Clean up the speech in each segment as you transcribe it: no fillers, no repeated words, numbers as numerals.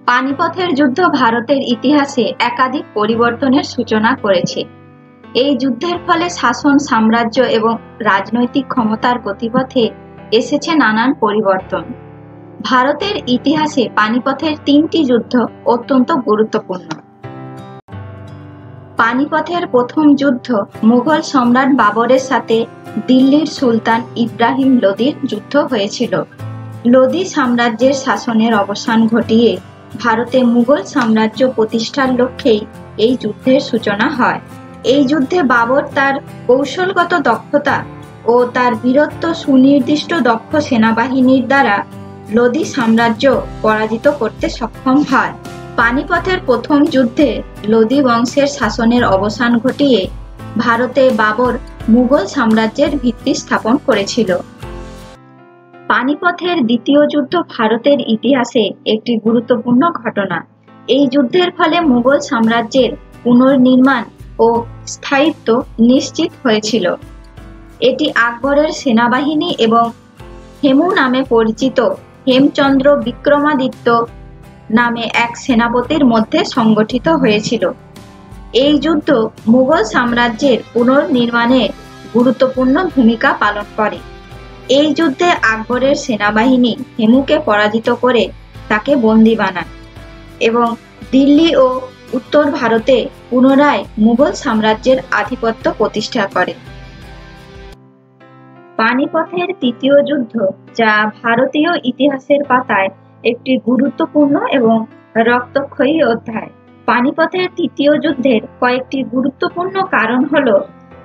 পানিপথের যুদ্ধ ভারতের ইতিহাসে একাধিক পরিবর্তনের সূচনা করেছে। এই যুদ্ধের ফলে শাসন, সাম্রাজ্য এবং রাজনৈতিক ক্ষমতার গতিপথে এসেছে নানান পরিবর্তন। ভারতের ইতিহাসে পানিপথের 3টি যুদ্ধ অত্যন্ত গুরুত্বপূর্ণ। পানিপথের প্রথম যুদ্ধ মুঘল সম্রাট বাবরের সাথে দিল্লির সুলতান ইব্রাহিম লোদির যুদ্ধ হয়েছিল। লোদি সাম্রাজ্যের শাসনের অবসান ঘটিয়ে ভারতে মুঘল সাম্রাজ্য প্রতিষ্ঠার লক্ষ্যেই এই যুদ্ধের সূচনা হয়। এই যুদ্ধে বাবর তার কৌশলগত দক্ষতা ও তার বীরত্ব সুনির্দিষ্ট দক্ষ সেনাবাহিনীর দ্বারা লোদি সাম্রাজ্য পরাজিত করতে সক্ষম হয়। পানিপথের প্রথম যুদ্ধে লোদি বংশের শাসনের অবসান ঘটিয়ে ভারতে বাবর মুঘল সাম্রাজ্যের ভিত্তি স্থাপন করেছিল। পানিপথের দ্বিতীয় যুদ্ধ ভারতের ইতিহাসে একটি গুরুত্বপূর্ণ ঘটনা। এই যুদ্ধের ফলে মুঘল সাম্রাজ্যের পুনর্নির্মাণ ও স্থায়িত্ব নিশ্চিত হয়েছিল। এটি আকবরের সেনাবাহিনী এবং হেমু নামে পরিচিত হেমচন্দ্র বিক্রমাদিত্য নামে এক সেনাপতির মধ্যে সংগঠিত হয়েছিল। এই যুদ্ধ মুঘল সাম্রাজ্যের পুনর্নির্মাণে গুরুত্বপূর্ণ ভূমিকা পালন করে। এই যুদ্ধে আকবরের সেনাবাহিনী হেমুকে পরাজিত করে তাকে বন্দী বানায় এবং দিল্লি ও উত্তর ভারতে পুনরায় মুঘল সাম্রাজ্যের আধিপত্য প্রতিষ্ঠা করে। পানিপথের তৃতীয় যুদ্ধ, যা ভারতীয় ইতিহাসের পাতায় একটি গুরুত্বপূর্ণ এবং রক্তক্ষয়ী অধ্যায়। পানিপথের তৃতীয় যুদ্ধের কয়েকটি গুরুত্বপূর্ণ কারণ হল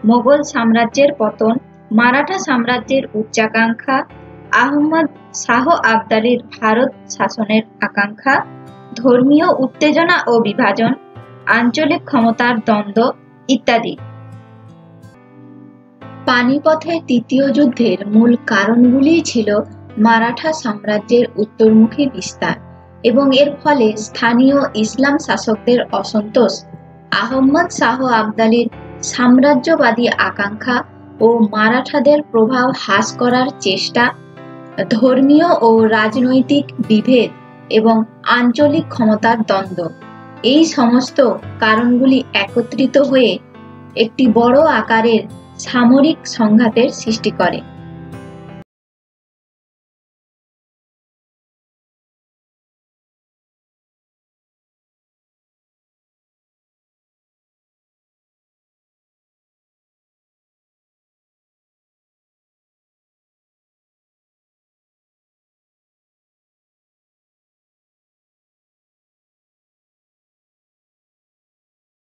মোগল সাম্রাজ্যের পতন, মারাঠা সাম্রাজ্যের উচ্চাকাঙ্ক্ষা, আহমদ শাহ আবদালির ভারত শাসনের আকাঙ্ক্ষা, ধর্মীয় উত্তেজনা ও বিভাজন, আঞ্চলিক ক্ষমতার দ্বন্দ্ব ইত্যাদি। পানিপথের তৃতীয় যুদ্ধের মূল কারণগুলি ছিল মারাঠা সাম্রাজ্যের উত্তরমুখী বিস্তার এবং এর ফলে স্থানীয় ইসলাম শাসকদের অসন্তোষ, আহমদ শাহ আবদালির সাম্রাজ্যবাদী আকাঙ্ক্ষা ও মারাঠাদের প্রভাব হ্রাস করার চেষ্টা, ধর্মীয় ও রাজনৈতিক বিভেদ এবং আঞ্চলিক ক্ষমতার দ্বন্দ্ব। এই সমস্ত কারণগুলি একত্রিত হয়ে একটি বড় আকারের সামরিক সংঘাতের সৃষ্টি করে।